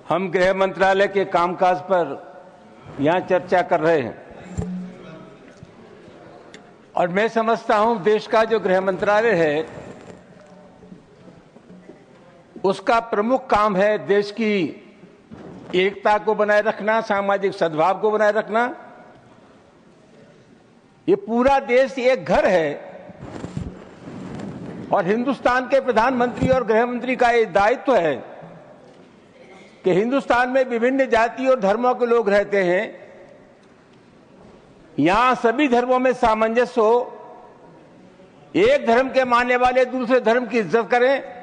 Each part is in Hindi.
हम गृह मंत्रालय के कामकाज पर यहां चर्चा कर रहे हैं और मैं समझता हूं देश का जो गृह मंत्रालय है उसका प्रमुख काम है देश की एकता को बनाए रखना, सामाजिक सद्भाव को बनाए रखना। ये पूरा देश एक घर है और हिंदुस्तान के प्रधानमंत्री और गृह मंत्री का ये दायित्व है कि हिंदुस्तान में विभिन्न जाति और धर्मों के लोग रहते हैं, यहां सभी धर्मों में सामंजस्य हो, एक धर्म के मानने वाले दूसरे धर्म की इज्जत करें।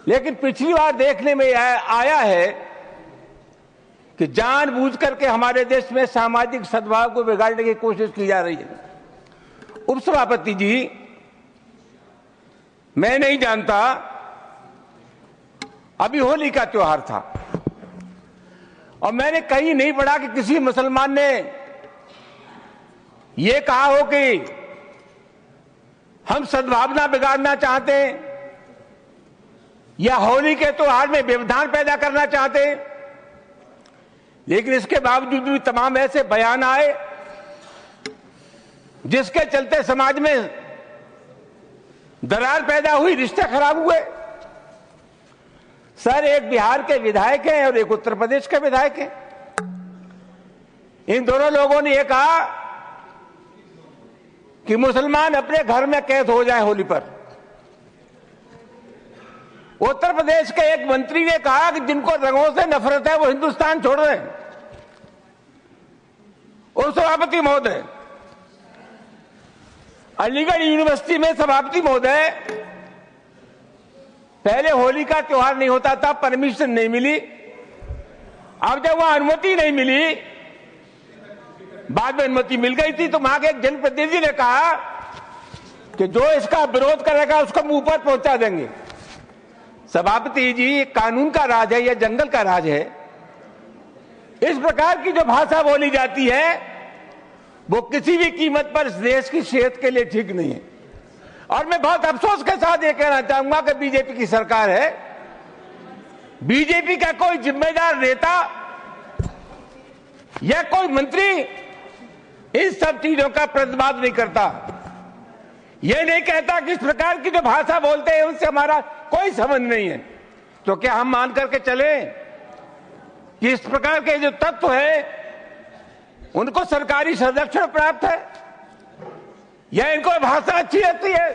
लेकिन पिछली बार देखने में आया है कि जानबूझ करके हमारे देश में सामाजिक सद्भाव को बिगाड़ने की कोशिश की जा रही है। उपसभापति जी, मैं नहीं जानता, अभी होली का त्योहार था और मैंने कहीं नहीं पढ़ा कि किसी मुसलमान ने यह कहा हो कि हम सद्भावना बिगाड़ना चाहते हैं या होली के त्योहार में व्यवधान पैदा करना चाहते हैं। लेकिन इसके बावजूद भी तमाम ऐसे बयान आए जिसके चलते समाज में दरार पैदा हुई, रिश्ते खराब हुए। सर, एक बिहार के विधायक हैं और एक उत्तर प्रदेश के विधायक हैं। इन दोनों लोगों ने यह कहा कि मुसलमान अपने घर में कैद हो जाए होली पर। उत्तर प्रदेश के एक मंत्री ने कहा कि जिनको रंगों से नफरत है वो हिंदुस्तान छोड़ रहे हैं। और सभापति महोदय, अलीगढ़ यूनिवर्सिटी में सभापति महोदय, पहले होली का त्योहार नहीं होता था, परमिशन नहीं मिली। अब जब वहां अनुमति नहीं मिली, बाद में अनुमति मिल गई थी, तो वहां के एक जनप्रतिनिधि ने कहा कि जो इसका विरोध करेगा उसको मुंह पर पहुंचा देंगे। सभापति जी, कानून का राज है या जंगल का राज है? इस प्रकार की जो भाषा बोली जाती है वो किसी भी कीमत पर इस देश की सेहत के लिए ठीक नहीं है। और मैं बहुत अफसोस के साथ ये कहना चाहूंगा कि बीजेपी की सरकार है, बीजेपी का कोई जिम्मेदार नेता या कोई मंत्री इन सब चीजों का प्रतिवाद नहीं करता। यह नहीं कहता कि इस प्रकार की जो भाषा बोलते हैं उनसे हमारा कोई संबंध नहीं है। तो क्या हम मान करके चले कि इस प्रकार के जो तत्व है उनको सरकारी संरक्षण प्राप्त है या इनको भाषा अच्छी लगती है?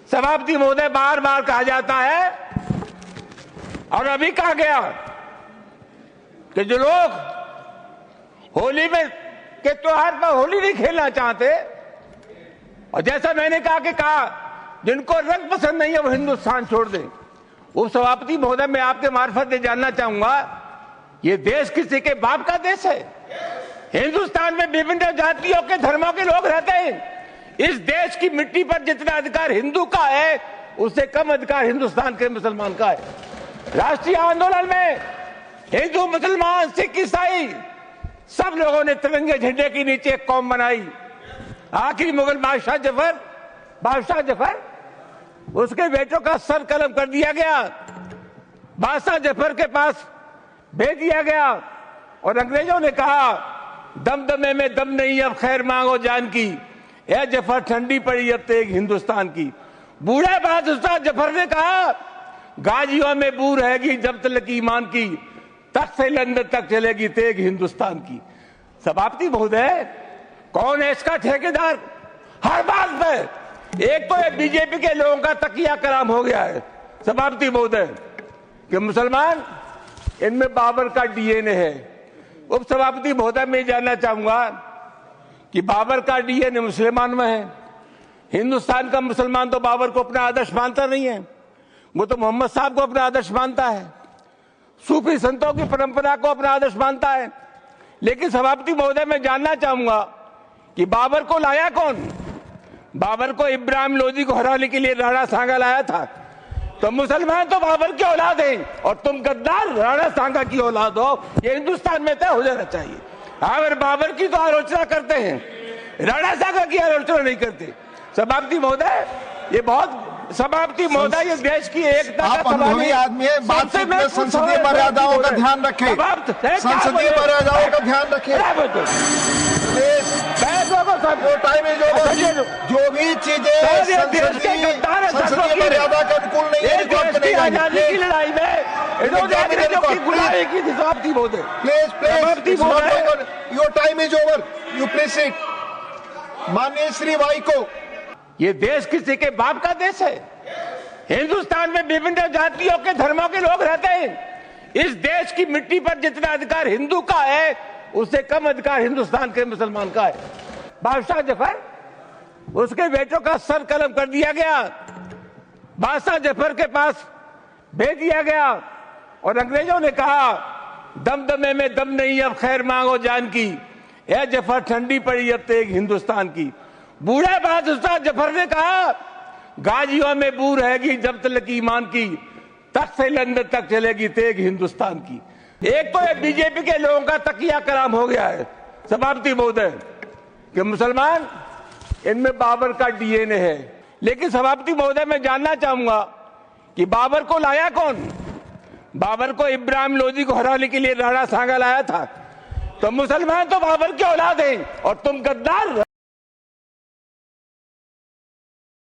सभापति महोदय, बार बार कहा जाता है और अभी कहा गया कि जो लोग होली में के त्योहार पर होली नहीं खेलना चाहते, और जैसा मैंने कहा जिनको रंग पसंद नहीं है वो हिंदुस्तान छोड़ दें। उपसभापति महोदय, मैं आपके मार्फत ये जानना चाहूंगा, ये देश किसी के बाप का देश है? हिंदुस्तान में विभिन्न जातियों के धर्मों के लोग रहते हैं। इस देश की मिट्टी पर जितना अधिकार हिंदू का है उससे कम अधिकार हिंदुस्तान के मुसलमान का है। राष्ट्रीय आंदोलन में हिंदू, मुसलमान, सिख, ईसाई सब लोगों ने तिरंगे झंडे के नीचे एक कौम बनाई। आखिरी मुगल बादशाह जफर, उसके बेटों का सर कलम कर दिया गया, बादशाह जफर के पास भेज दिया गया और अंग्रेजों ने कहा दमदमे में दम नहीं, अब खैर मांगो जान की, ए जफर ठंडी पड़ी अब तेग हिंदुस्तान की। बूढ़ा बादशाह जफर ने कहा गाजियों में बू रहेगी जब तक ईमान की, तख्त से लंदन तक चलेगी तेग हिंदुस्तान की। सभापति महोदय, कौन है इसका ठेकेदार? हर बात पे एक तो ये बीजेपी के लोगों का तकिया कलाम हो गया है सभापति महोदय कि मुसलमान, इनमें बाबर का डीएनए है। उपसभापति महोदय, मैं जानना चाहूंगा कि बाबर का डीएनए मुसलमान में है। हिंदुस्तान का मुसलमान तो बाबर को अपना आदर्श मानता नहीं है, वो तो मोहम्मद साहब को अपना आदर्श मानता है, सूफी संतों की परंपरा को अपना आदर्श मानता है। लेकिन सभापति महोदय, मैं जानना चाहूंगा कि बाबर को लाया कौन? बाबर को इब्राहिम लोदी को हराने के लिए राणा सांगा लाया था। तो मुसलमान तो बाबर की औलाद हैं और तुम गद्दार राणा सांगा की औलाद हो, ये हिंदुस्तान में तय हो जाना चाहिए। अगर बाबर की तो आलोचना करते हैं, राणा सांगा की आलोचना नहीं करते। सभापति महोदय, ये बहुत सभापति महोदय, ये देश की एकता आप अनुभवी आदमी है, बातचीत में संसदीय मर्यादाओं का ध्यान रखें, संसदीय मर्यादाओं का ध्यान रखें। Time is over. जो भी चीजें संसदीय मर्यादा के अनुकूल नहीं है, आजादी की लड़ाई में गुलामी की थी सभापति महोदय। Please your time is over, you please sit. माननीय श्री वाई को, ये देश किसी के बाप का देश है। हिंदुस्तान में विभिन्न जातियों के धर्मों के लोग रहते हैं। इस देश की मिट्टी पर जितना अधिकार हिंदू का है, उससे कम अधिकार हिंदुस्तान के मुसलमान का है। बादशाह जफर, उसके बेटों का सर कलम कर दिया गया, बादशाह जफर के पास भेज दिया गया और अंग्रेजों ने कहा दमदमे में दम नहीं, अब खैर मांगो जान की। यह जफर ठंडी पड़ी अब तेग हिंदुस्तान की। बूढ़ा बादशाह जफर ने कहा गाजियों में बू रहेगी जब तक ईमान की, तख्त से लंदन तक चलेगी तेग हिंदुस्तान की। एक तो ये बीजेपी के लोगों का तकिया कलाम हो गया है सभापति महोदय कि मुसलमान, इनमें बाबर का डीएनए है। लेकिन सभापति महोदय, मैं जानना चाहूंगा कि बाबर को लाया कौन? बाबर को इब्राहिम लोदी को हराने के लिए राणा सांगा लाया था। तो मुसलमान तो बाबर की औलाद हैं और तुम गद्दार।